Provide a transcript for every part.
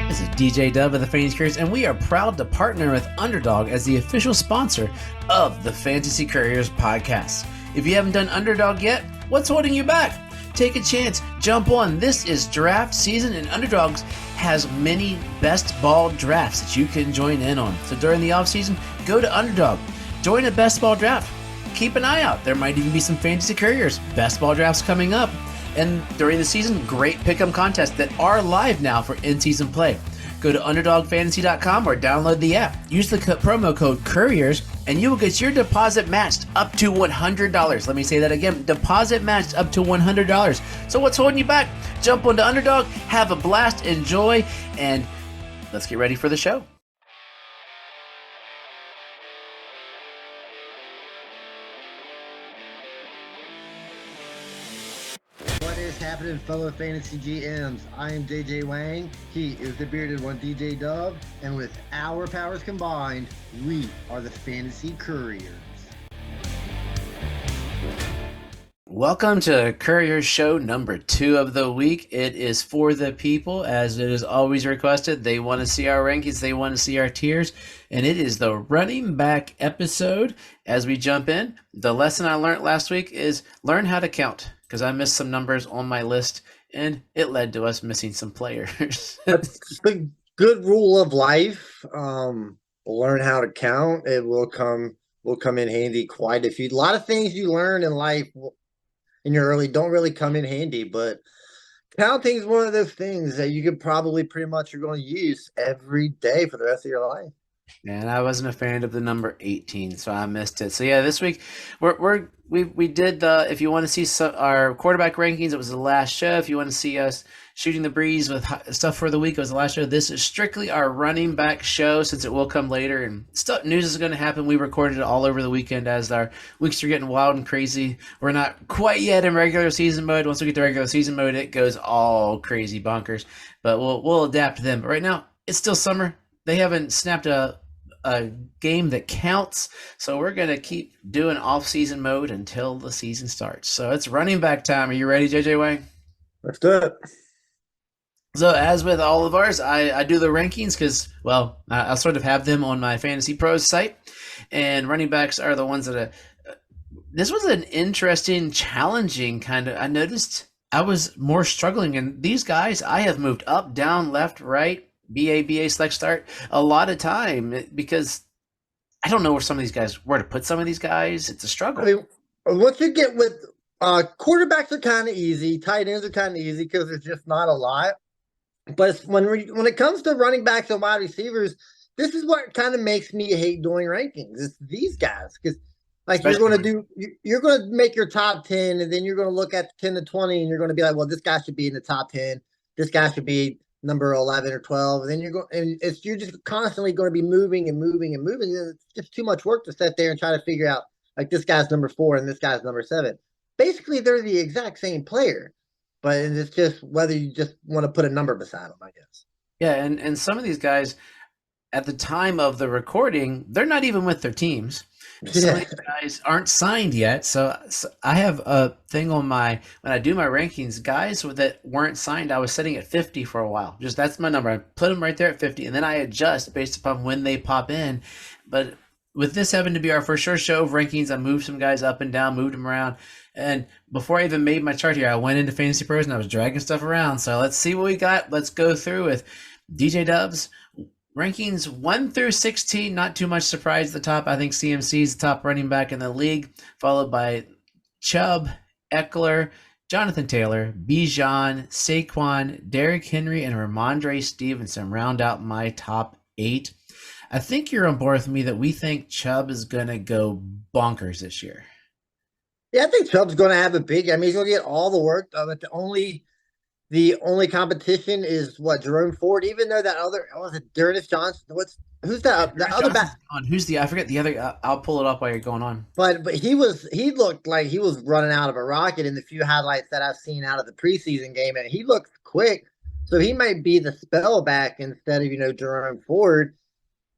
This is DJ Dub of the Fantasy Couriers, and we are proud to partner with Underdog as the official sponsor of the Fantasy Couriers podcast. If you haven't done Underdog yet, what's holding you back? Take a chance, jump on. This is draft season, and Underdogs has many best ball drafts that you can join in on. So during the offseason, go to Underdog, join a best ball draft. Keep an eye out. There might even be some Fantasy Couriers best ball drafts coming up. And during the season, great pick'em contests that are live now for in-season play. Go to UnderdogFantasy.com or download the app. Use the promo code Couriers, and you will get your deposit matched up to $100. Let me say that again. Deposit matched up to $100. So what's holding you back? Jump onto Underdog, have a blast, enjoy, and let's get ready for the show. Happening, fellow fantasy GMs. I am JJ Wang. He is the bearded one, DJ Dub, and with our powers combined, we are the Fantasy Couriers. Welcome to Courier Show number 2 of the week. It is for the people, as it is always requested. They want to see our rankings, they want to see our tiers, and it is the running back episode. As we jump in, the lesson I learned last week is learn how to count, because I missed some numbers on my list, and it led to us missing some players. That's the good rule of life. Learn how to count. It will come in handy quite a lot of things you learn in life in your early don't really come in handy, but counting is one of those things that you could probably pretty much are going to use every day for the rest of your life. And I wasn't a fan of the number 18, so I missed it. So yeah, this week we did the. If you want to see our quarterback rankings, it was the last show. If you want to see us shooting the breeze with stuff for the week, it was the last show. This is strictly our running back show, since it will come later and news is going to happen. We recorded it all over the weekend as our weeks are getting wild and crazy. We're not quite yet in regular season mode. Once we get to regular season mode, it goes all crazy bonkers. But we'll adapt to them. But right now, it's still summer. They haven't snapped a game that counts, so we're going to keep doing off-season mode until the season starts. So it's running back time. Are you ready, JJ Wang? Let's do it. So as with all of ours, I do the rankings because, well, I sort of have them on my Fantasy Pros site, and running backs are the ones that this was an interesting, challenging kind of. I noticed I was more struggling, and these guys I have moved up, down, left, right, BA, select, start a lot of time because I don't know where to put some of these guys. It's a struggle. I mean, what you get with quarterbacks are kind of easy, tight ends are kind of easy because there's just not a lot. But when it comes to running backs and wide receivers, this is what kind of makes me hate doing rankings. It's these guys because you're going to make your top 10, and then you're going to look at 10 to 20, and you're going to be like, well, this guy should be in the top 10. This guy should be number 11 or 12, and then you're just constantly going to be moving and moving and moving. It's just too much work to sit there and try to figure out like this guy's number 4 and this guy's number 7. Basically, they're the exact same player, but it's just whether you just want to put a number beside them, I guess. Yeah, and some of these guys at the time of the recording, they're not even with their teams. Some of these guys aren't signed yet, so I have a thing on when I do my rankings, guys that weren't signed, I was setting at 50 for a while. Just that's my number. I put them right there at 50, and then I adjust based upon when they pop in. But with this having to be our first show of rankings, I moved some guys up and down, moved them around. And before I even made my chart here, I went into Fantasy Pros and I was dragging stuff around. So let's see what we got. Let's go through with DJ Dubs. Rankings 1 through 16, not too much surprise at the top. I think CMC is the top running back in the league, followed by Chubb, Eckler, Jonathan Taylor, Bijan, Saquon, Derrick Henry, and Ramondre Stevenson round out my top 8. I think you're on board with me that we think Chubb is going to go bonkers this year. Yeah, I think Chubb's going to have a big. I mean, he's going to get all the work. But the only competition is Jerome Ford. Even though that other was it, Dernius Johnson. Who's that? The other back. Who's I forget the other. I'll pull it up while you're going on. But he looked like he was running out of a rocket in the few highlights that I've seen out of the preseason game, and he looked quick. So he might be the spell back instead of Jerome Ford.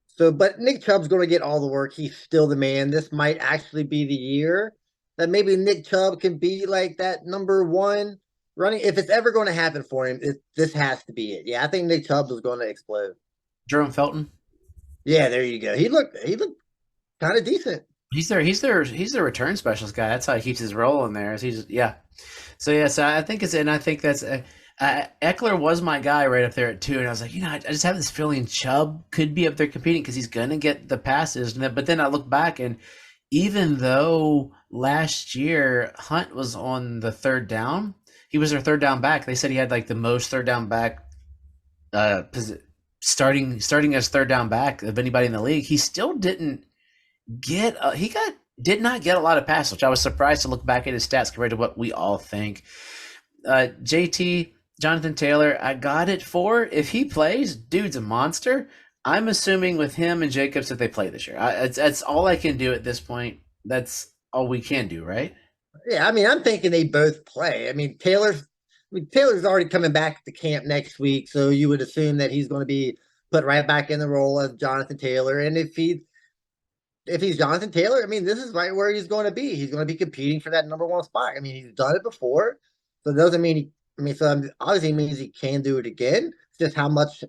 So, but Nick Chubb's going to get all the work. He's still the man. This might actually be the year that maybe Nick Chubb can be like that number 1 running. If it's ever going to happen for him, this has to be it. Yeah, I think Nick Chubb is going to explode. Jerome Felton. Yeah, there you go. He looked kind of decent. He's their return specialist guy. That's how he keeps his role in there. Is he's yeah. So yeah, so I think it's and I think that's Eckler was my guy right up there at 2, and I was like, I just have this feeling Chubb could be up there competing because he's gonna get the passes. But then I look back and even though last year Hunt was on the third down, he was their third down back. They said he had like the most third down back uh, starting as third down back of anybody in the league. He still didn't get he got did not get a lot of passes, which I was surprised to look back at his stats compared to what we all think. JT Jonathan Taylor, I got it for if he plays, dude's a monster. I'm assuming with him and Jacobs that they play this year. That's all I can do at this point. That's all we can do, right? Yeah, I mean, I'm thinking they both play. Taylor's already coming back to camp next week, so you would assume that he's going to be put right back in the role of Jonathan Taylor. And if he's Jonathan Taylor, I mean, this is right where he's going to be. He's going to be competing for that number one spot. I mean, he's done it before, so it doesn't mean he. I mean, so obviously it means he can do it again. It's just how much of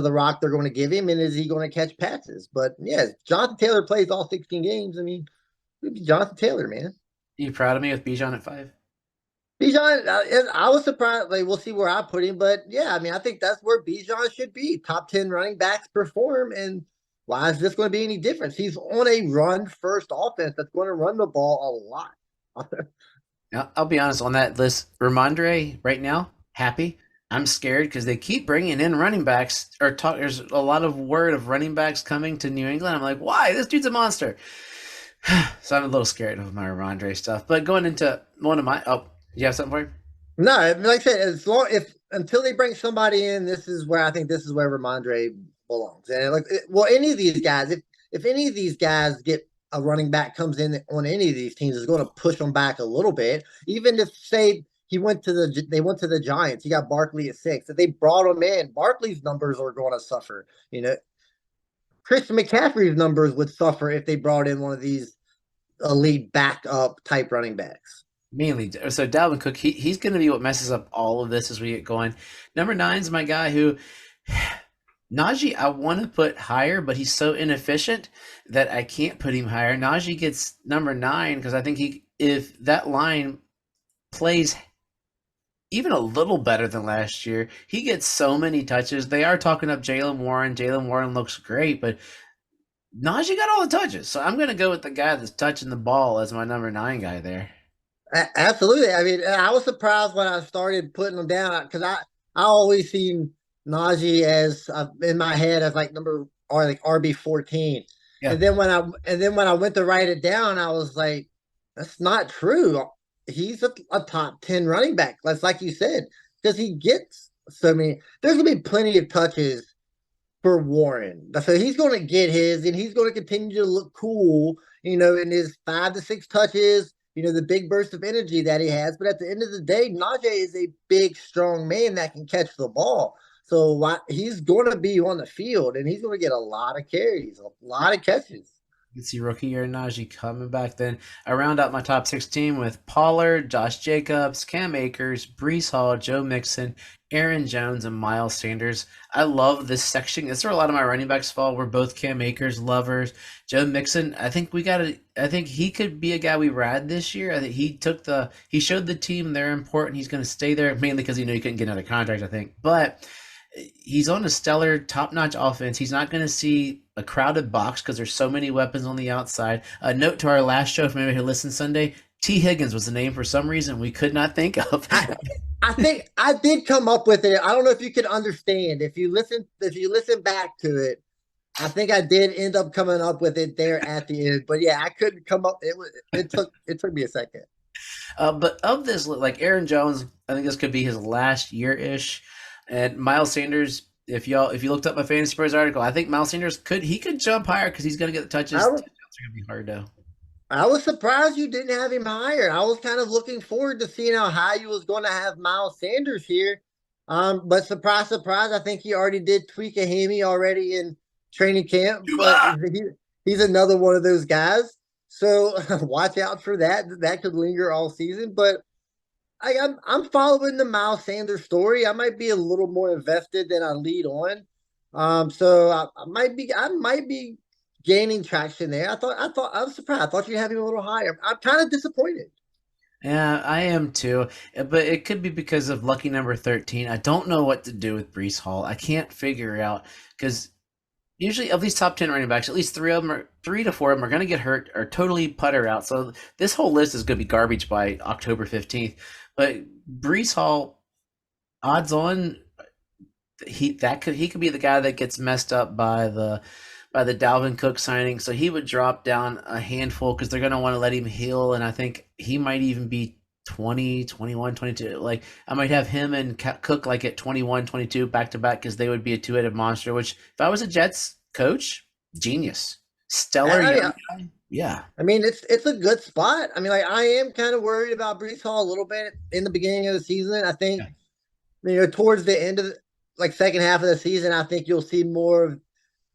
the rock they're going to give him, and is he going to catch passes? But yeah, Jonathan Taylor plays all 16 games. I mean, it'd be Jonathan Taylor, man. You proud of me with Bijan at 5? Bijan, I was surprised. Like, we'll see where I put him, but yeah, I mean, I think that's where Bijan should be. Top 10 running backs perform, and why is this going to be any difference? He's on a run first offense that's going to run the ball a lot. Now, I'll be honest on that list. Ramondre right now happy. I'm scared because they keep bringing in running backs. There's a lot of word of running backs coming to New England. I'm like, why? This dude's a monster. So I'm a little scared of my Ramondre stuff. But going into one of my you have something for me? No, like I said, as long if until they bring somebody in, this is where Ramondre belongs. And well, any of these guys, if any of these guys get a running back comes in on any of these teams, is going to push them back a little bit. Even if say they went to the Giants, you got Barkley at 6. If they brought him in, Barkley's numbers are going to suffer. Christian McCaffrey's numbers would suffer if they brought in one of these elite backup type running backs. Mainly, so Dalvin Cook, he's going to be what messes up all of this as we get going. Number 9's my guy who Najee I want to put higher, but he's so inefficient that I can't put him higher. Najee gets number 9 because I think if that line plays even a little better than last year, he gets so many touches. They are talking up Jaylen Warren. Jaylen Warren looks great, but Najee got all the touches. So I'm going to go with the guy that's touching the ball as my number 9 guy there. Absolutely. I mean, I was surprised when I started putting them down because I always seen Najee as in my head as like number or like RB 14, Yeah. and then when I went to write it down, I was like, that's not true. He's a top 10 running back. That's like you said because he gets so many. There's gonna be plenty of touches for Warren, so he's going to get his, and he's going to continue to look cool. In his 5 to 6 touches. The big burst of energy that he has. But at the end of the day, Najee is a big, strong man that can catch the ball. So he's going to be on the field, and he's going to get a lot of carries, a lot of catches. Let's see, rookie year Najee coming back. Then I round out my top 16 with Pollard, Josh Jacobs, Cam Akers, Brees Hall, Joe Mixon, Aaron Jones, and Miles Sanders. I love this section. That's where a lot of my running backs fall. We're both Cam Akers lovers. Joe Mixon, I think he could be a guy we ride this year. I think he showed the team they're important. He's going to stay there mainly because he couldn't get another contract, I think. But he's on a stellar, top-notch offense. He's not going to see a crowded box because there's so many weapons on the outside. A note to our last show, if maybe who listened Sunday, T. Higgins was the name for some reason we could not think of. I think I did come up with it. I don't know if you can understand. If you listen back to it, I think I did end up coming up with it there at the end. But yeah, I couldn't come up. It took me a second. But of this, like Aaron Jones, I think this could be his last year-ish. And Miles Sanders, if you looked up my Fantasy Couriers article, I think Miles Sanders could jump higher because he's going to get the touches. Touchdowns are going to be hard though. I was surprised you didn't have him higher. I was kind of looking forward to seeing how high you was going to have Miles Sanders here. But surprise, surprise, I think he already did tweak a hammy already in training camp. But he's another one of those guys. So watch out for that. That could linger all season. But I'm following the Miles Sanders story. I might be a little more invested than I lead on. So I might be gaining traction there. I was surprised. I thought you'd have him a little higher. I'm kind of disappointed. Yeah, I am too. But it could be because of lucky number 13. I don't know what to do with Brees Hall. I can't figure out because usually of these top 10 running backs, at least three to four of them are going to get hurt or totally putter out. So this whole list is going to be garbage by October 15th. But Brees Hall, odds on, he could be the guy that gets messed up by the Dalvin Cook signing. So he would drop down a handful because they're going to want to let him heal. And I think he might even be 20, 21, 22. Like I might have him and Cook like at 21, 22 back to back because they would be a two-headed monster, which if I was a Jets coach, genius. Stellar I mean, young guy. Yeah. I mean, it's a good spot. I mean, like I am kind of worried about Brees Hall a little bit in the beginning of the season. I think towards the end of like second half of the season, I think you'll see more of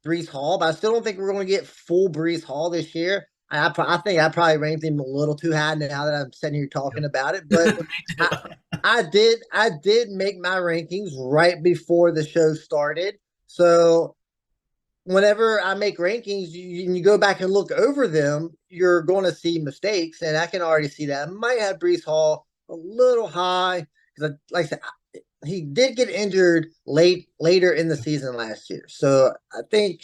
Brees Hall, but I still don't think we're going to get full Brees Hall this year. I think I probably ranked him a little too high now that I'm sitting here talking about it. But Me too. I I did make my rankings right before the show started. So whenever I make rankings, you go back and look over them, you're going to see mistakes, and I can already see that. I might have Brees Hall a little high because, like I said, he did get injured later in the season last year. So I think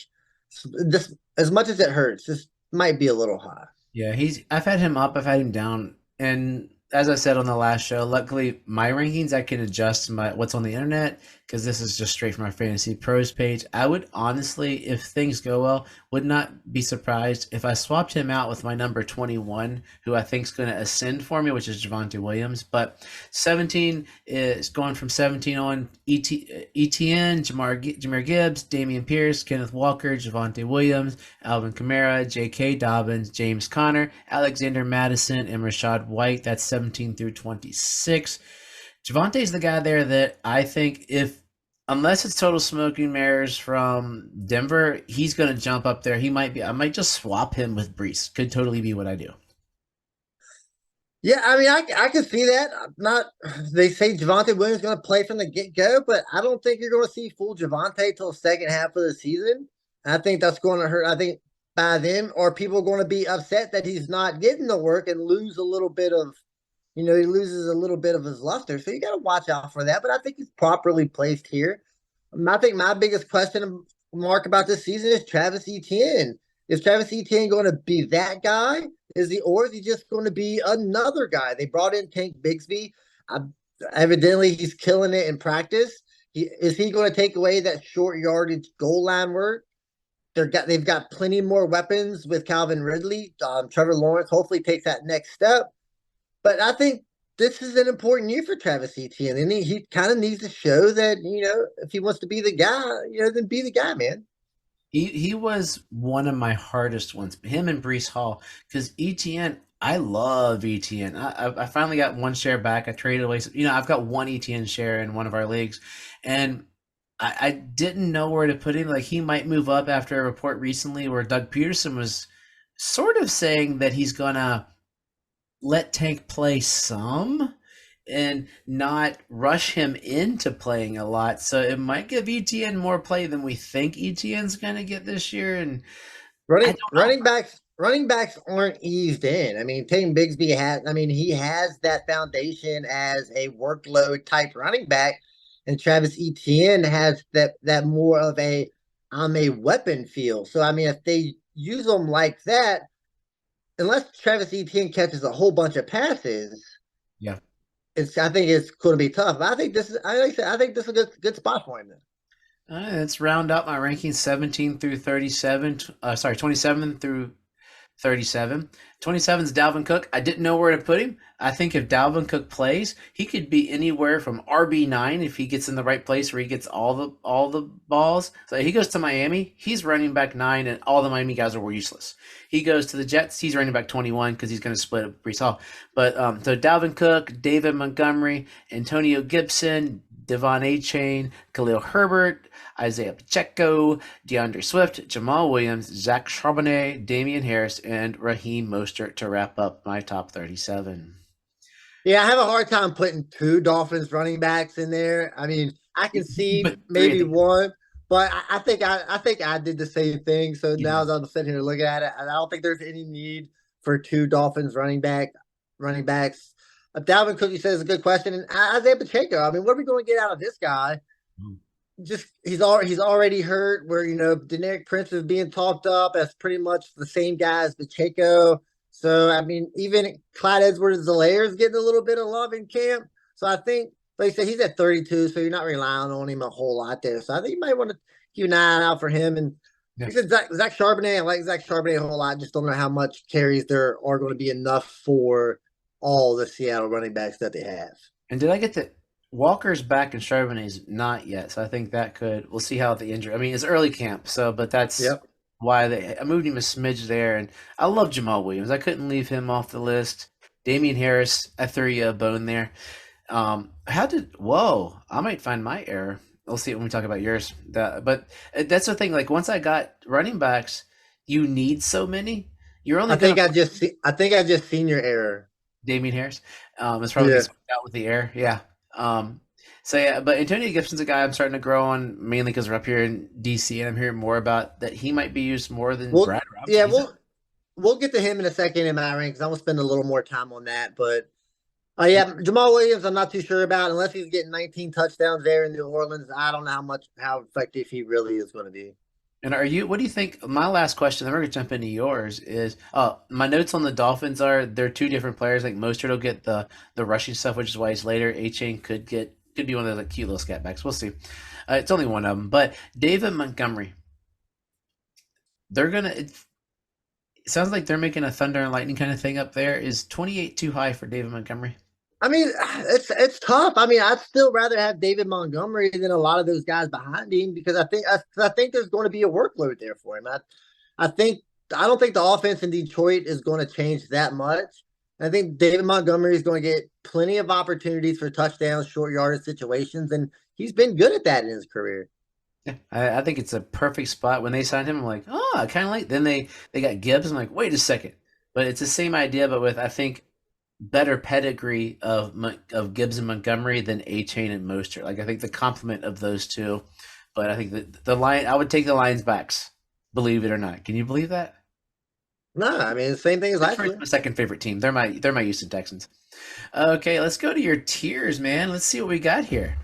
this, as much as it hurts, this might be a little high. Yeah, I've had him up, I've had him down, and as I said on the last show, luckily my rankings I can adjust my what's on the internet because this is just straight from our Fantasy Pros page. I would honestly, if things go well, would not be surprised if I swapped him out with my number 21, who I think is going to ascend for me, which is Javonte Williams. But 17 is going from 17 on ETN, Jameer Gibbs, Damian Pierce, Kenneth Walker, Javonte Williams, Alvin Kamara, J.K. Dobbins, James Conner, Alexander Madison, and Rashad White. That's 17 through 26. Javante's the guy there that I think unless it's total smoking mirrors from Denver, he's going to jump up there. I might just swap him with Brees. Could totally be what I do. Yeah, I mean, I can see that. Not they say Javonte Williams is going to play from the get go, but I don't think you're going to see full Javonte till the second half of the season. I think that's going to hurt. I think by then, or people are going to be upset that he's not getting the work and lose a little bit of, he loses a little bit of his luster. So you got to watch out for that. But I think he's properly placed here. I think my biggest question mark about this season is Travis Etienne. Is Travis Etienne going to be that guy? Or is he just going to be another guy? They brought in Tank Bigsby. Uh, Evidently, he's killing it in practice. Is he going to take away that short yardage goal line work? They've got plenty more weapons with Calvin Ridley. Trevor Lawrence hopefully takes that next step. But I think this is an important year for Travis Etienne, and he kind of needs to show that if he wants to be the guy, then be the guy, man. He was one of my hardest ones, him and Brees Hall, because ETN, I love ETN. I finally got one share back. I traded away. I've got one ETN share in one of our leagues, and I didn't know where to put him. Like he might move up after a report recently where Doug Peterson was sort of saying that he's gonna let Tank play some and not rush him into playing a lot. So it might give ETN more play than we think ETN's going to get this year. And I Running don't know. running backs aren't eased in. I mean, Tatum Bigsby has. I mean, he has that foundation as a workload type running back, and Travis Etienne has that more of a I'm a weapon feel. So I mean, if they use them like that, unless Travis Etienne catches a whole bunch of passes, Yeah. I think it's going to be tough. But I think this is like I said, I think this is a good spot for him. Then. Let's round up my rankings 17 through 37. Sorry, 27 through 37. 27 is Dalvin Cook. I didn't know where to put him. I think if Dalvin Cook plays, he could be anywhere from RB9 if he gets in the right place where he gets all the balls. So he goes to Miami, he's running back 9, and all the Miami guys are useless. He goes to the Jets, he's running back 21 because he's going to split up Brees Hall. But so Dalvin Cook, David Montgomery, Antonio Gibson, Devon A-Chain, Khalil Herbert, Isaiah Pacheco, DeAndre Swift, Jamal Williams, Zach Charbonnet, Damian Harris, and Raheem Mostert to wrap up my top 37. Yeah, I have a hard time putting two Dolphins running backs in there. I mean, I You can can see put three, I maybe think. one, but I think I did the same thing. So You now did. as I'm sitting here looking at it, I don't think there's any need for two Dolphins running backs. Dalvin Cook, you said, is a good question, and Isaiah Pacheco. I mean, what are we going to get out of this guy? Mm. Just he's already hurt. Where Deneric Prince is being talked up as pretty much the same guy as Pacheco. So I mean, even Clyde Edwards-Helaire is getting a little bit of love in camp. So I think, like I said, he's at 32, so you're not relying on him a whole lot there. So I think you might want to keep an eye out for him. And Yeah. like I said, Zach Charbonnet, I like Zach Charbonnet a whole lot. Just don't know how much carries there are going to be enough for all the Seattle running backs that they have. And did I get that Walker's back and Charbonnet's not yet? So I think that could we'll see how the injury. I mean, it's early camp, so but that's Yep. why I moved him a smidge there. And I love Jamal Williams. I couldn't leave him off the list. Damian Harris, I threw you a bone there. How did whoa? I might find my error. We'll see it when we talk about yours. But that's the thing. Like once I got running backs, you need so many. You're only gonna I think I just seen your error. Damian Harris. It's probably Yeah. gets out with the air. Yeah. Um, so yeah, but Antonio Gibson's a guy I'm starting to grow on mainly because we're up here in DC and I'm hearing more about that he might be used more than Well, Brad Robinson. yeah, He's we'll get to him in a second in my ranks. I'm gonna spend a little more time on that, but yeah, Jamal Williams, I'm not too sure about unless he's getting 19 touchdowns there in New Orleans. I don't know how effective he really is going to be. and are you? What do you think? My last question, then we're gonna jump into yours. Is my notes on the Dolphins are they're two different players. Like Mostert will get the rushing stuff, which is why he's later. A Chain could be one of those like cute little scat backs. We'll see. It's only one of them, but David Montgomery. They're gonna. It sounds like they're making a thunder and lightning kind of thing up there. Is 28 too high for David Montgomery? I mean, it's tough. I mean, I'd still rather have David Montgomery than a lot of those guys behind him because I think there's going to be a workload there for him. I think I don't think the offense in Detroit is going to change that much. I think David Montgomery is going to get plenty of opportunities for touchdowns, short yardage situations, and he's been good at that in his career. Yeah, I think it's a perfect spot. When they signed him, I'm like, oh, I kind of like. Then they got Gibbs. I'm like, wait a second, but it's the same idea, but with I think better pedigree of Gibbs and Montgomery than A Chain and Mostert. Like I think the complement of those two, but I think the line I would take the Lions backs. Believe it or not, can you believe that? No, I mean, the same thing as last Detroit's year. my second favorite team. They're my Houston Texans. Okay, let's go to your tiers, man. Let's see what we got here.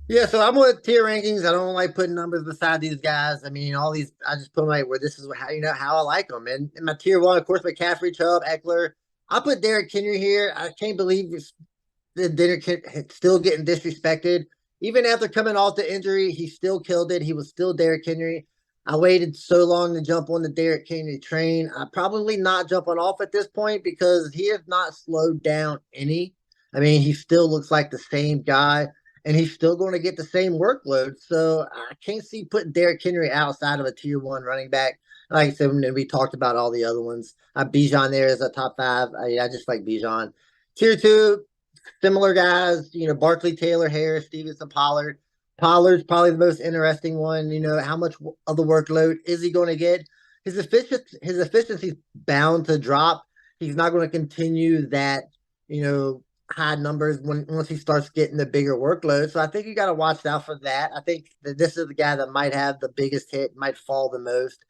Yeah, so I'm with tier rankings. I don't like putting numbers beside these guys. I mean, all these, I just put them like where this is how how I like them. And in my tier one, of course, McCaffrey, Chubb, Eckler. I put Derrick Henry here. I can't believe the Derrick still getting disrespected. Even after coming off the injury, he still killed it. He was still Derrick Henry. I waited so long to jump on the Derrick Henry train. I probably not jumping off at this point because he has not slowed down any. I mean, he still looks like the same guy and he's still going to get the same workload. So I can't see putting Derrick Henry outside of a tier one running back. Like I said, and we talked about all the other ones. Bijan there is a top five. I just like Bijan. Tier two, similar guys, Barkley, Taylor, Harris, Stevenson, Pollard. Pollard's probably the most interesting one. How much of the workload is he going to get? His efficiency's bound to drop. He's not going to continue that, high numbers once he starts getting the bigger workload. So I think you got to watch out for that. I think that this is the guy that might have the biggest hit, might fall the most.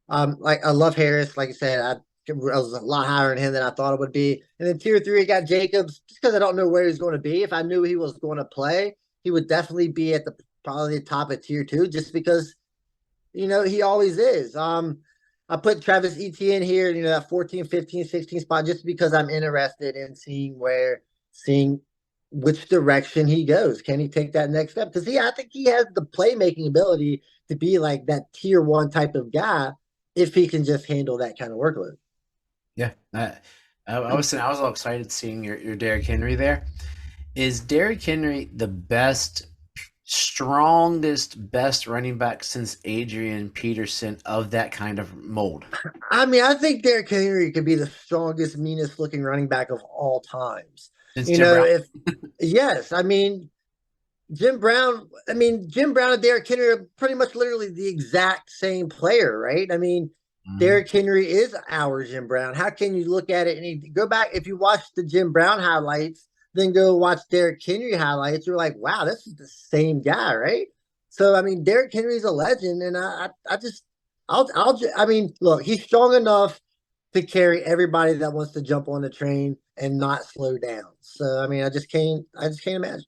Like I love Harris. Like I said, I was a lot higher on him than I thought it would be. And then tier three, I got Jacobs. Just because I don't know where he's going to be. If I knew he was going to play, he would definitely be at the probably the top of tier two, just because he always is. I put Travis Etienne here, that 14, 15, 16 spot, just because I'm interested in seeing which direction he goes. Can he take that next step? Because I think he has the playmaking ability to be like that tier one type of guy if he can just handle that kind of workload. Yeah, I was all excited seeing your Derrick Henry there. Is Derrick Henry the best, strongest, best running back since Adrian Peterson of that kind of mold? I mean, I think Derrick Henry could be the strongest, meanest looking running back of all times. Since Jim Brown? If yes, Jim Brown and Derrick Henry are pretty much literally the exact same player, right? I mean, Derrick Henry is our Jim Brown. How can you look at it and go back if you watch the Jim Brown highlights, then go watch Derrick Henry highlights? You're like, wow, this is the same guy, right? So I mean, Derrick Henry's a legend, and I just, I mean, look, he's strong enough to carry everybody that wants to jump on the train and not slow down. So I mean, I just can't imagine.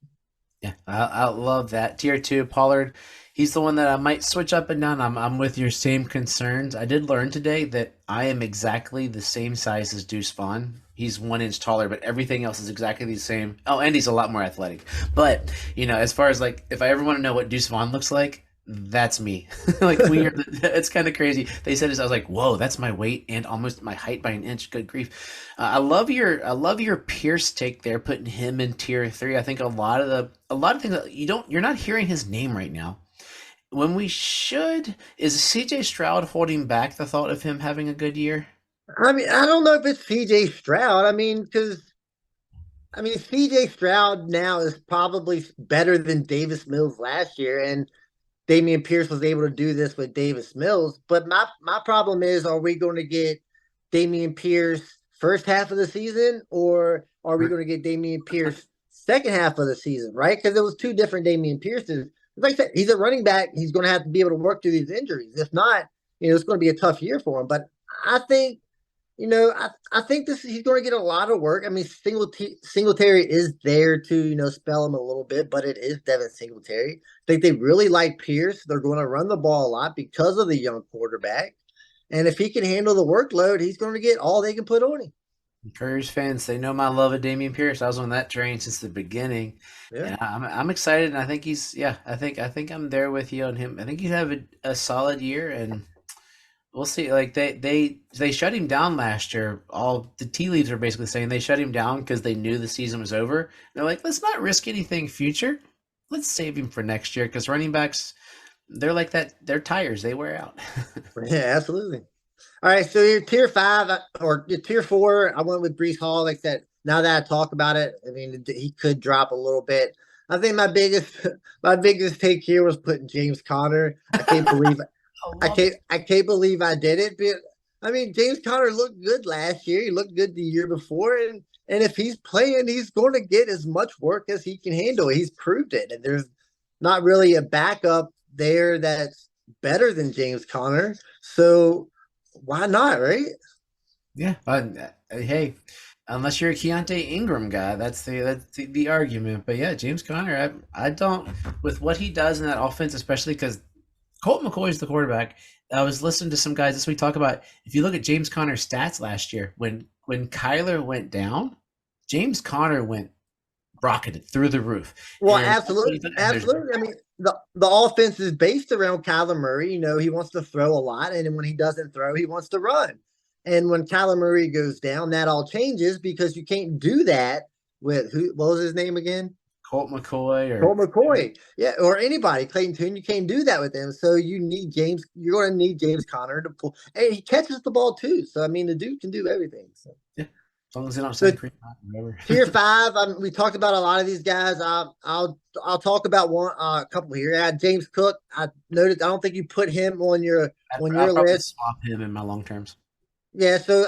Yeah, I love that. Tier two, Pollard. He's the one that I might switch up and down. I'm with your same concerns. I did learn today that I am exactly the same size as Deuce Vaughn. He's 1 inch taller, but everything else is exactly the same. Oh, and he's a lot more athletic. But as far as like, if I ever want to know what Deuce Vaughn looks like, that's me. Like we are. It's kind of crazy. They said this. I was like, whoa, that's my weight and almost my height by an inch. Good grief. I love your Pierce take there, putting him in tier three. I think a lot of things that you're not hearing his name right now. When we should, is CJ Stroud holding back the thought of him having a good year? I mean, I don't know if it's CJ Stroud. I mean, because I mean, CJ Stroud now is probably better than Davis Mills last year, and Damian Pierce was able to do this with Davis Mills. But my problem is, are we going to get Damian Pierce first half of the season, or are we going to get Damian Pierce second half of the season? Right? Because it was two different Damian Pierces. Like I said, he's a running back. He's going to have to be able to work through these injuries. If not, it's going to be a tough year for him. But I think I think he's going to get a lot of work. I mean, Singletary is there to spell him a little bit, but it is Devin Singletary. I think they really like Pierce. They're going to run the ball a lot because of the young quarterback, and if he can handle the workload, he's going to get all they can put on him. Courage fans, they know my love of Damian Pierce. I was on that train since the beginning, Yeah. and I'm excited. And I think I think I'm there with you on him. I think he's have a solid year, and we'll see. Like they shut him down last year. All the tea leaves are basically saying they shut him down because they knew the season was over. They're like, let's not risk anything future. Let's save him for next year because running backs, they're like that. They're tires. They wear out. Yeah, absolutely. All right, so your tier five or your tier four, I went with Brees Hall. Like that. Now that I talk about it, I mean he could drop a little bit. I think my biggest take here was putting James Conner. I love it. I can't believe I did it. But I mean, James Conner looked good last year. He looked good the year before, and if he's playing, he's going to get as much work as he can handle. He's proved it, and there's not really a backup there that's better than James Conner. So why not, right? Yeah, hey, unless you're a Keontae Ingram guy, that's the argument. But yeah, James Conner, I don't with what he does in that offense, especially because Colt McCoy is the quarterback. I was listening to some guys this week talk about if you look at James Conner's stats last year, when Kyler went down, James Conner went rocketed through the roof. Well, And absolutely, absolutely. I mean, the offense is based around Kyler Murray. He wants to throw a lot, and then when he doesn't throw, he wants to run. And when Kyler Murray goes down, that all changes because you can't do that with who? What was his name again? Colt McCoy or Colt McCoy, yeah, or anybody, Clayton Tune. You can't do that with them. So you need James. You're going to need James Conner to pull, and he catches the ball too. So I mean, the dude can do everything. So. yeah, as long as they don't So say Creed, whatever. tier five, we talked about a lot of these guys. I'll talk about a couple here. James Cook. I noticed. I don't think you put him on your I'll probably list. swap him in my long terms. Yeah, so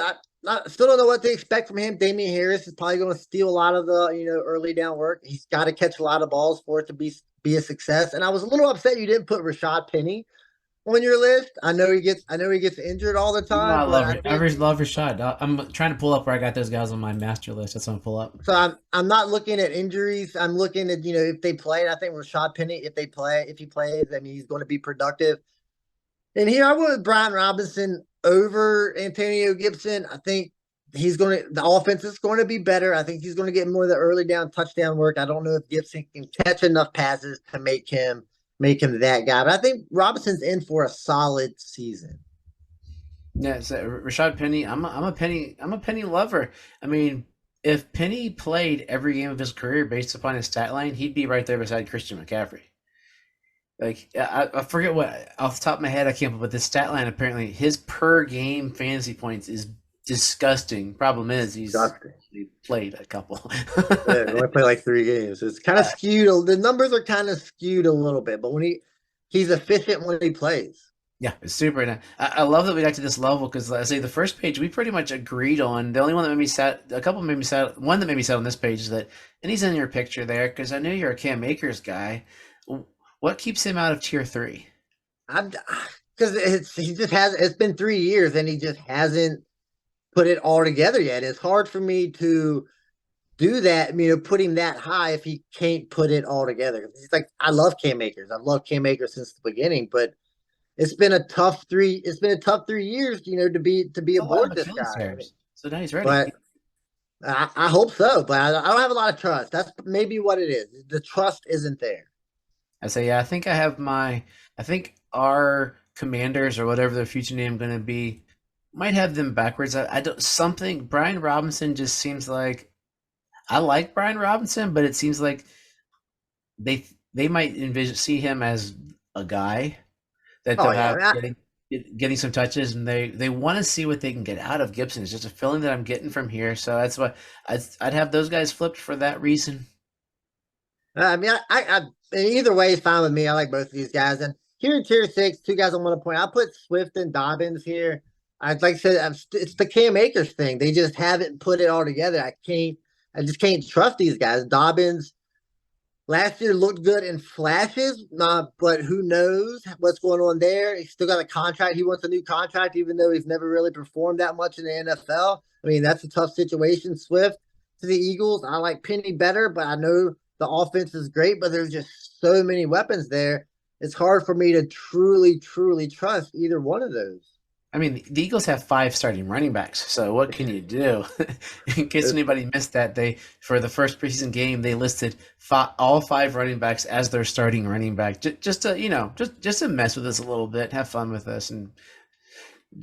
I still don't know what to expect from him. Damian Harris is probably going to steal a lot of the early down work. He's got to catch a lot of balls for it to be a success. And I was a little upset you didn't put Rashad Penny on your list. I know he gets injured all the You know, time, but I love Rashad. I'm trying to pull up where I got those guys on my master list. That's what I'm pull up. so I'm not looking at injuries. I'm looking at if they play. And I think Rashad Penny, if he plays, I mean he's going to be productive. And here I went with Brian Robinson over Antonio Gibson. I think the offense is going to be better. I think he's going to get more of the early down touchdown work. I don't know if Gibson can catch enough passes to make him that guy. But I think Robinson's in for a solid season. Yeah, so Rashad Penny. I'm a Penny lover. I mean, if Penny played every game of his career based upon his stat line, he'd be right there beside Christian McCaffrey. Like I forget what off the top of my head I can't. But the stat line apparently his per game fantasy points is disgusting. Problem is he played a couple. Yeah, he only played like 3 games. It's kind of skewed. The numbers are kind of skewed a little bit, but when he's efficient when he plays. Yeah, it's super. And I love that we got to this level because I say the first page we pretty much agreed on. The only one that made me sad, a couple made me sad. One that made me sad on this page is that, and he's in your picture there because I knew you're a Cam Akers guy. What keeps him out of tier three? I'm because he just has it's been 3 years and he just hasn't put it all together yet. It's hard for me to do that, put him that high if he can't put it all together. It's like I love Cam Akers. I've loved Cam Akers since the beginning, but it's been a tough 3 years, to be It's a lot of aboard this Achilles guy. hairs. So now he's ready. But I hope so. But I don't have a lot of trust. That's maybe what it is. The trust isn't there. I say, yeah, I think I have I think our commanders or whatever their future name going to be might have them backwards. I don't, something, Brian Robinson just seems like, I like Brian Robinson, but it seems like they might see him as a guy that Oh they'll yeah, have getting some touches, and they want to see what they can get out of Gibson. It's just a feeling that I'm getting from here, so that's why I'd have those guys flipped for that reason. either way is fine with me. I like both of these guys. And here in tier six, two guys I want to point. I put Swift and Dobbins here. I'd like to say it's the Cam Akers thing. They just haven't put it all together. I just can't trust these guys. Dobbins last year looked good in flashes, but who knows what's going on there? He's still got a contract. He wants a new contract, even though he's never really performed that much in the NFL. I mean, that's a tough situation. Swift to the Eagles. I like Penny better, but I know the offense is great, but there's just so many weapons there. It's hard for me to truly, truly trust either one of those. I mean, the Eagles have five starting running backs, so what can you do? In case anybody missed that, they for the first preseason game they listed all five running backs as their starting running back, just to just to mess with us a little bit, have fun with us, and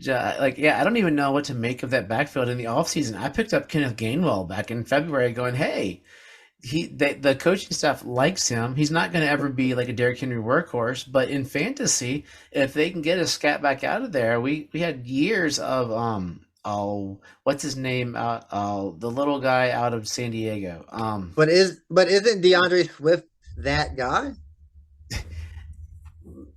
like yeah, I don't even know what to make of that backfield in the offseason. I picked up Kenneth Gainwell back in February, going, hey, the coaching staff likes him. He's not going to ever be like a Derrick Henry workhorse, but in fantasy, if they can get a scat back out of there, we had years of what's his name the little guy out of San Diego But isn't DeAndre Swift that guy?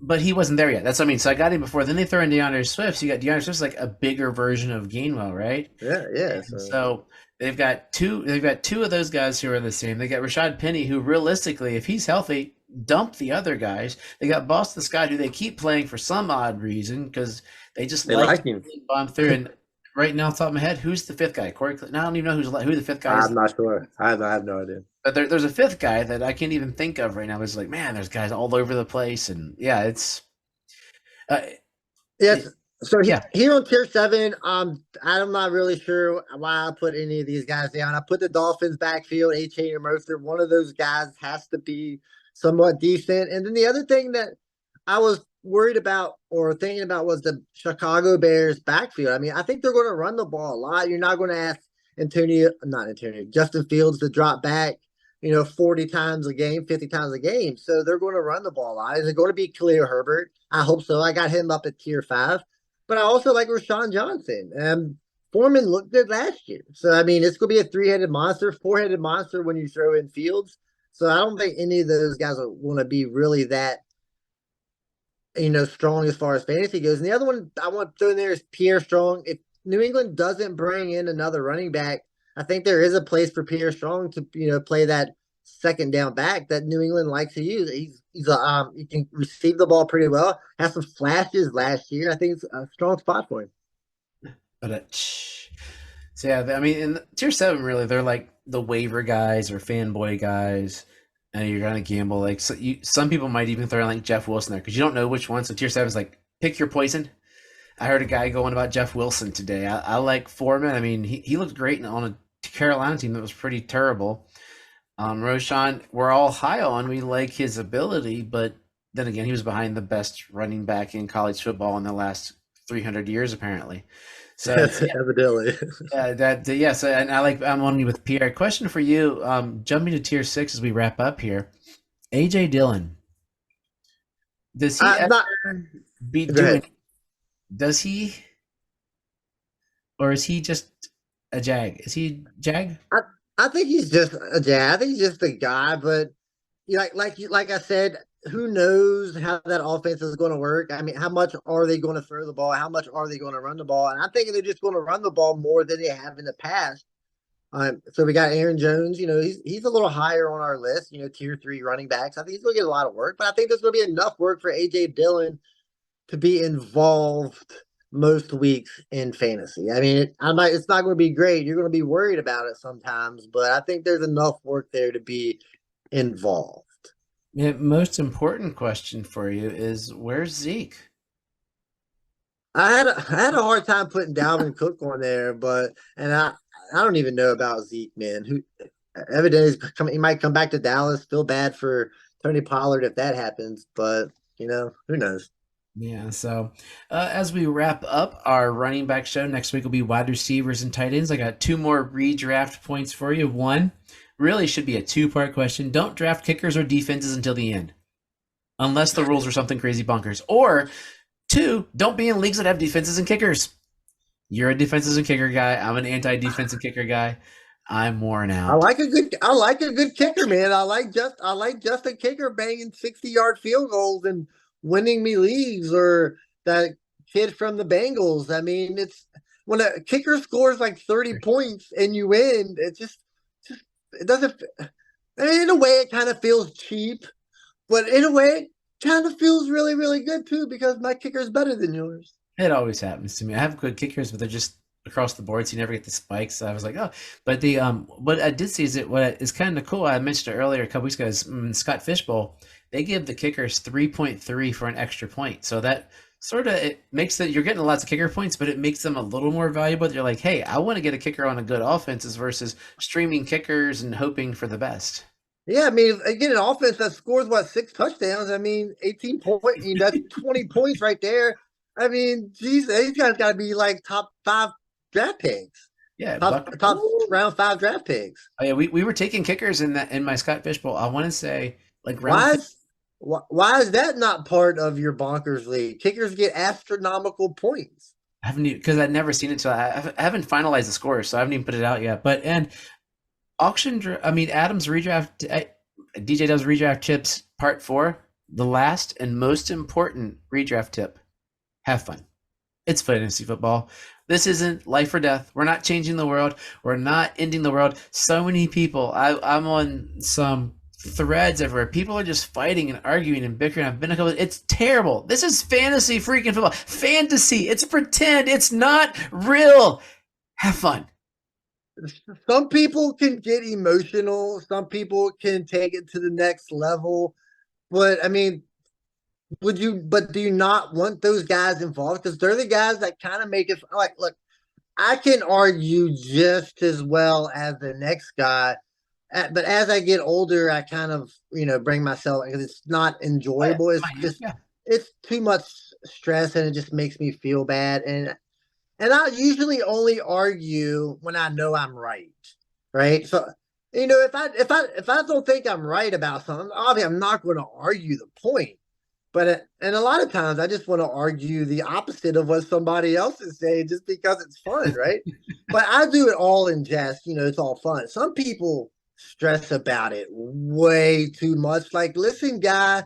but he wasn't there yet. That's what I mean. So I got him before. Then they throw in DeAndre Swift. So you got DeAndre Swift's like a bigger version of Gainwell, right? Yeah, yeah. And So so they've got two. They've got two of those guys who are the same. They got Rashad Penny, who realistically, if he's healthy, dump the other guys. They got Boston Scott, who they keep playing for some odd reason because they just they like like to him. bomb through. And right now, off the top of my head, who's the fifth guy? Corey. No, I don't even know who the fifth guy is. I'm not sure. I have no idea. But there's a fifth guy that I can't even think of right now. It's like, man, there's guys all over the place, and yeah, it's uh, Yes. it, So yeah. here on tier seven, I'm not really sure why I put any of these guys down. I put the Dolphins backfield, A-Chain or Mercer. One of those guys has to be somewhat decent. And then the other thing that I was worried about or thinking about was the Chicago Bears backfield. I mean, I think they're going to run the ball a lot. You're not going to ask Justin Fields to drop back, 40 times a game, 50 times a game. So they're going to run the ball a lot. Is it going to be Khalil Herbert? I hope so. I got him up at tier five. But I also like Rashawn Johnson. Foreman looked good last year. So, I mean, it's going to be a three-headed monster, four-headed monster when you throw in Fields. So I don't think any of those guys are going to be really that, strong as far as fantasy goes. And the other one I want to throw in there is Pierre Strong. If New England doesn't bring in another running back, I think there is a place for Pierre Strong to, play that second down back that New England likes to use. He can receive the ball pretty well. Has some flashes last year. I think it's a strong spot for him. But so yeah, I mean, in tier seven, really, they're like the waiver guys or fanboy guys, and you're gonna gamble. Like some people might even throw in like Jeff Wilson there because you don't know which one. So tier seven is like pick your poison. I heard a guy going about Jeff Wilson today. I like Foreman. I mean, he looked great on a Carolina team that was pretty terrible. Roshan, we're all high on. We like his ability, but then again, he was behind the best running back in college football in the last 300 years, apparently. So it's, Evidently. yeah. So and I'm on you with Pierre. Question for you. Jumping to tier six as we wrap up here. AJ Dillon, does he ever Not be go doing? ahead. Does he, or is he just a jag? Is he jag? I think he's just a I think he's just a guy, but like I said, who knows how that offense is going to work? I mean, how much are they going to throw the ball? How much are they going to run the ball? And I'm thinking they're just going to run the ball more than they have in the past. So we got Aaron Jones. He's a little higher on our list. Tier 3 running backs. I think he's going to get a lot of work, but I think there's going to be enough work for AJ Dillon to be involved most weeks in fantasy. I mean, it's not going to be great. You're going to be worried about it sometimes, but I think there's enough work there to be involved. The most important question for you is where's Zeke? I had a hard time putting Dalvin Cook on there, but and I don't even know about Zeke, man. Who evidently he might come back to Dallas. Feel bad for Tony Pollard if that happens, but who knows? Yeah, so as we wrap up our running back show, next week will be wide receivers and tight ends. I got two more redraft points for you. One really should be a two-part question. Don't draft kickers or defenses until the end, unless the rules are something crazy bonkers. Or two, don't be in leagues that have defenses and kickers. You're a defenses and kicker guy. I'm an anti-defense and kicker guy. I'm worn out. I like a good kicker, man. I like Justin Kicker banging 60-yard field goals and winning me leagues, or that kid from the Bengals. I mean, it's when a kicker scores like 30 points and you win, just it doesn't. I mean, in a way, it kind of feels cheap, but in a way, it kind of feels really, really good too because my kicker is better than yours. It always happens to me. I have good kickers, but they're just across the board, so you never get the spikes. So I was like, oh, but the what I did see is what is kind of cool. I mentioned it earlier a couple weeks ago. Is Scott Fishbowl. They give the kickers 3.3 for an extra point, so that sort of it makes that you're getting lots of kicker points, but it makes them a little more valuable. You're like, hey, I want to get a kicker on a good offenses versus streaming kickers and hoping for the best. Yeah, I mean, again, an offense that scores what 6 touchdowns. I mean, 18 points. I mean, that's 20 points right there. I mean, geez, these guys got to be like top 5 draft picks, Yeah, top round 5 draft picks. Oh yeah, we were taking kickers in my Scott Fishbowl. I want to say like round Why is why is that not part of your bonkers league? Kickers get astronomical points. I haven't because I'd never seen it, so I haven't finalized the scores, so I haven't even put it out yet. But and I mean Adam's redraft, DJ does redraft tips part 4, the last and most important redraft tip: have fun. It's fantasy football. This isn't life or death. We're not changing the world. We're not ending the world. So many people. I'm on some threads everywhere. People are just fighting and arguing and bickering. I've been a couple. It's terrible. This is fantasy freaking football. Fantasy. It's pretend. It's not real. Have fun. Some people can get emotional. Some people can take it to the next level. But I mean, but do you not want those guys involved? Because they're the guys that kind of make it like, look, I can argue just as well as the next guy. But as I get older, I kind of, bring myself because it's not enjoyable. It's just, Yeah. it's too much stress and it just makes me feel bad. And I usually only argue when I know I'm right. Right. So, if I don't think I'm right about something, obviously I'm not going to argue the point. But and a lot of times I just want to argue the opposite of what somebody else is saying just because it's fun, right? But I do it all in jest, it's all fun. Some people stress about it way too much. Like, listen, guy,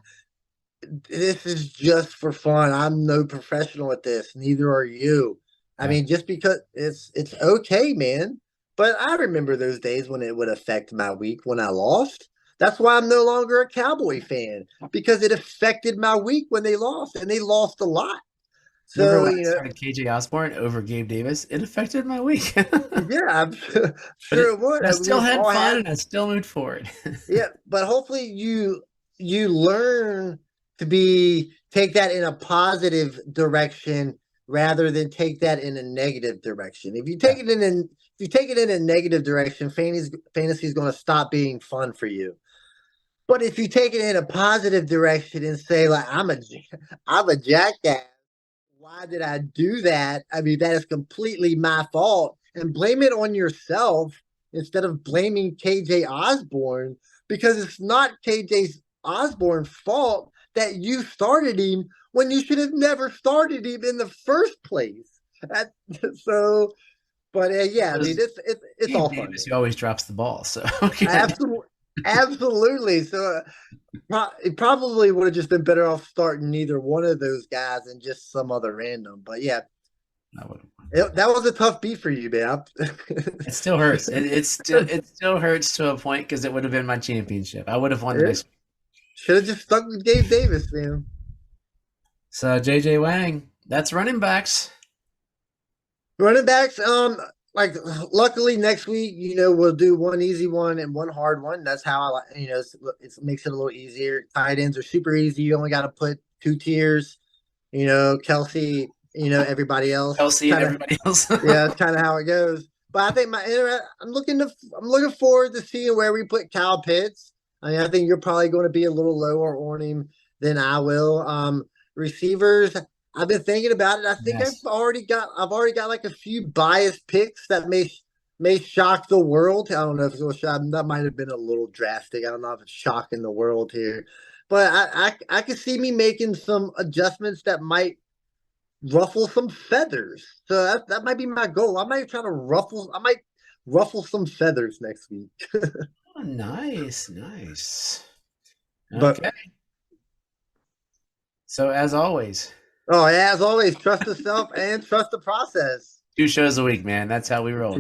this is just for fun. I'm no professional at this, neither are you. I Yeah. mean, just because it's okay, man. But I remember those days when it would affect my week when I lost. That's why I'm no longer a Cowboy fan because it affected my week when they lost, and they lost a lot. Remember So when I started KJ Osborne over Gabe Davis? It affected my week. yeah, I'm but sure it would. I still We've had all fun had and I still moved forward. yeah, but hopefully you learn to be take that in a positive direction rather than take that in a negative direction. Yeah. If you take it in a negative direction, fantasy is going to stop being fun for you. But if you take it in a positive direction and say like I'm a jackass, why did I do that? I mean, that is completely my fault. And blame it on yourself instead of blaming KJ Osborne because it's not KJ Osborne's fault that you started him when you should have never started him in the first place. That, so, but yeah, I mean, Because it's Gabe all fun, Davis, man. he always drops the ball. So what can I do? Absolutely. Absolutely. So it probably would have just been better off starting neither one of those guys and just some other random. But yeah, I would have won. that was a tough beat for you, man. It still hurts. It still hurts to a point because it would have been my championship. I would have won the next. Should have just stuck with Gabe Davis, man. So JJ Wang, that's running backs. Running backs, like luckily next week, we'll do one easy one and one hard one. That's how I like, it makes it a little easier. Tight ends are super easy. You only got to put two tiers. Kelsey, everybody else. Kelsey and Kind of, everybody else. yeah, it's kind of how it goes. But I think I'm looking forward to seeing where we put Kyle Pitts. I mean, I think you're probably going to be a little lower on him than I will. Receivers, I've been thinking about it. I think I've Yes. already got like a few biased picks that may shock the world. I don't know if it's going to shock. That might have been a little drastic. I don't know if it's shocking the world here, but I could see me making some adjustments that might ruffle some feathers. So that might be my goal. I might ruffle some feathers next week. Oh, nice, nice. But Okay. So as always, as always, trust the self and trust the process. 2 shows a week, man. That's how we roll.